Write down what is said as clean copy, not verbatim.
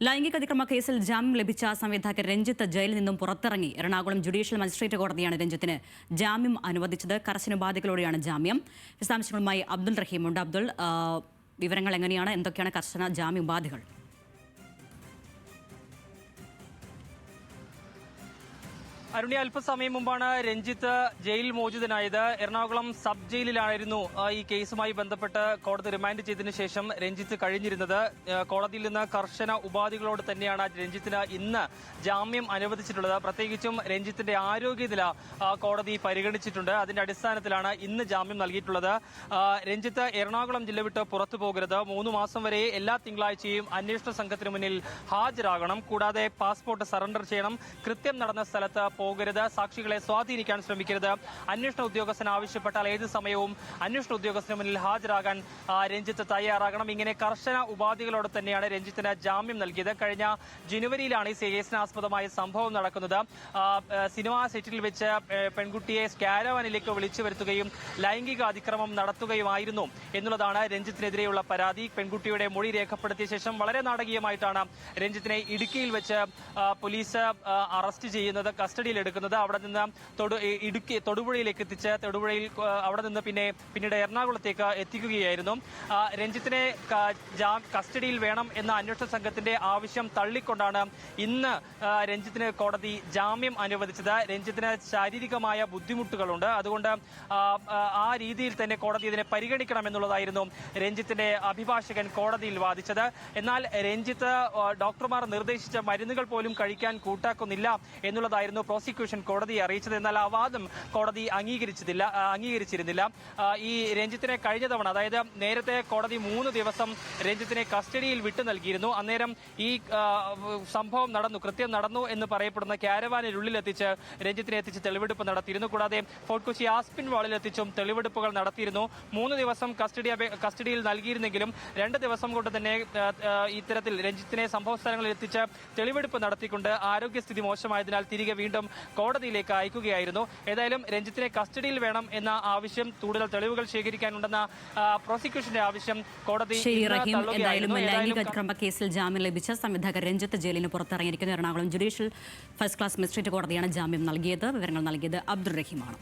ലൈംഗിക അതിക്രമ കേസിൽ ജാമ്യം ലഭിച്ച സംവിധായകൻ രഞ്ജിത്ത് ജയിലിൽ നിന്നും പുറത്തിറങ്ങി. എറണാകുളം ജുഡീഷ്യൽ മജിസ്ട്രേറ്റ് കോടതിയാണ് രഞ്ജിത്തിന് ജാമ്യം അനുവദിച്ചത്. കർശനോപാധികളോടെയാണ് ജാമ്യം. വിശദാംശങ്ങളുമായി അബ്ദുൾ റഹീമുണ്ട്. അബ്ദുൾ, വിവരങ്ങൾ എങ്ങനെയാണ്? എന്തൊക്കെയാണ് കർശന ജാമ്യ ഉപാധികൾ? അരുണി, അല്പസമയം മുമ്പാണ് രഞ്ജിത്ത് ജയിൽ മോചിതനായത്. എറണാകുളം സബ് ജയിലിലായിരുന്നു ഈ കേസുമായി ബന്ധപ്പെട്ട് കോടതി റിമാൻഡ് ചെയ്തതിനു ശേഷം രഞ്ജിത്ത് കഴിഞ്ഞിരുന്നത്. കോടതിയിൽ നിന്ന് കർശന ഉപാധികളോട് തന്നെയാണ് രഞ്ജിത്തിന് ഇന്ന് ജാമ്യം അനുവദിച്ചിട്ടുള്ളത്. പ്രത്യേകിച്ചും രഞ്ജിത്തിന്റെ ആരോഗ്യനില കോടതി പരിഗണിച്ചിട്ടുണ്ട്. അതിന്റെ അടിസ്ഥാനത്തിലാണ് ഇന്ന് ജാമ്യം നൽകിയിട്ടുള്ളത്. രഞ്ജിത്ത് എറണാകുളം ജില്ല വിട്ട് പുറത്തു പോകരുത്, 3 മാസം വരെ എല്ലാ തിങ്കളാഴ്ചയും അന്വേഷണ സംഘത്തിന് മുന്നിൽ ഹാജരാകണം, കൂടാതെ പാസ്പോർട്ട് സറണ്ടർ ചെയ്യണം, കൃത്യം നടന്ന സ്ഥലത്ത് പോകരുത്, സാക്ഷികളെ സ്വാധീനിക്കാൻ ശ്രമിക്കരുത്, അന്വേഷണ ഉദ്യോഗസ്ഥൻ ആവശ്യപ്പെട്ടാൽ ഏത് സമയവും അന്വേഷണ ഉദ്യോഗസ്ഥന് മുന്നിൽ ഹാജരാകാൻ രഞ്ജിത്ത് തയ്യാറാകണം. ഇങ്ങനെ കർശന ഉപാധികളോടെ തന്നെയാണ് രഞ്ജിത്തിന് ജാമ്യം നൽകിയത്. കഴിഞ്ഞ ജനുവരിയിലാണ് ഈ കേസിനാസ്പദമായ സംഭവം നടക്കുന്നത്. സിനിമാ സെറ്റിൽ വെച്ച് പെൺകുട്ടിയെ കാരവാനിലേക്ക് വിളിച്ചു വരുത്തുകയും ലൈംഗിക അതിക്രമം നടത്തുകയുമായിരുന്നു എന്നുള്ളതാണ് രഞ്ജിത്തിനെതിരെയുള്ള പരാതി. പെൺകുട്ടിയുടെ മൊഴി രേഖപ്പെടുത്തിയ ശേഷം വളരെ നാടകീയമായിട്ടാണ് രഞ്ജിത്തിനെ ഇടുക്കിയിൽ വെച്ച് പോലീസ് അറസ്റ്റ് ചെയ്യുന്നത്, കസ്റ്റഡിയിൽ എടുക്കുന്നത്. അവിടെ നിന്ന് തൊടുപുഴയിലേക്ക് എത്തിച്ച് തൊടുപുഴയിൽ അവിടെ നിന്ന് പിന്നീട് എറണാകുളത്തേക്ക് എത്തിക്കുകയായിരുന്നു. രഞ്ജിത്തിനെ കസ്റ്റഡിയിൽ വേണം എന്ന അന്വേഷണ സംഘത്തിന്റെ ആവശ്യം തള്ളിക്കൊണ്ടാണ് ഇന്ന് രഞ്ജിത്തിന് കോടതി ജാമ്യം അനുവദിച്ചത്. രഞ്ജിത്തിന് ശാരീരികമായ ബുദ്ധിമുട്ടുകളുണ്ട്, അതുകൊണ്ട് ആ രീതിയിൽ തന്നെ കോടതി ഇതിനെ പരിഗണിക്കണമെന്നുള്ളതായിരുന്നു രഞ്ജിത്തിന്റെ അഭിഭാഷകൻ കോടതിയിൽ വാദിച്ചത്. എന്നാൽ രഞ്ജിത്ത് ഡോക്ടർമാർ നിർദ്ദേശിച്ച മരുന്നുകൾ പോലും കഴിക്കാൻ കൂട്ടാക്കുന്നില്ല എന്നുള്ളതായിരുന്നു പ്രോസിക്യൂഷൻ കോടതിയെ അറിയിച്ചത്. എന്നാൽ ആ വാദം കോടതി അംഗീകരിച്ചിരുന്നില്ല. ഈ രഞ്ജിത്തിനെ കഴിഞ്ഞ തവണ, അതായത് നേരത്തെ കോടതി 3 ദിവസം രഞ്ജിത്തിനെ കസ്റ്റഡിയിൽ വിട്ടു നൽകിയിരുന്നു. അന്നേരം ഈ സംഭവം കൃത്യം നടന്നു എന്ന് പറയപ്പെടുന്ന ക്യാരവാനിനുള്ളിലെത്തിച്ച് രഞ്ജിത്തിനെ എത്തിച്ച് തെളിവെടുപ്പ് നടത്തിയിരുന്നു. കൂടാതെ ഫോർട്ട് കൊച്ചി ആസ്പിൻ വാളിലെത്തിച്ചും തെളിവെടുപ്പുകൾ നടത്തിയിരുന്നു. 3 ദിവസം കസ്റ്റഡിയിൽ നൽകിയിരുന്നെങ്കിലും 2 ദിവസം കൊണ്ട് തന്നെ ഇത്തരത്തിൽ രഞ്ജിത്തിനെ സംഭവ സ്ഥലങ്ങളിൽ എത്തിച്ച് തെളിവെടുപ്പ് നടത്തിക്കൊണ്ട് ആരോഗ്യസ്ഥിതി മോശമായതിനാൽ തിരികെ വീണ്ടും കോടതിയിലേക്ക് അയക്കുകയായിരുന്നു. ഏതായാലും രഞ്ജിത്തിനെ കസ്റ്റഡിയിൽ വേണം എന്ന ആവശ്യം, കൂടുതൽ തെളിവുകൾ ശേഖരിക്കാനുണ്ടെന്ന പ്രോസിക്യൂഷന്റെ ആവശ്യം കോടതി ലൈംഗിക അതിക്രമ കേസിൽ ജാമ്യം ലഭിച്ച സംവിധായകൻ രഞ്ജിത്ത് ജയിലിന് പുറത്തിറങ്ങിയിരിക്കുന്നു. Ernakulam judicial first class magistrate കോടതിയാണ് ജാമ്യം നൽകിയത്. വിവരങ്ങൾ നൽകിയത് അബ്ദുൾ റഹീമാണ്.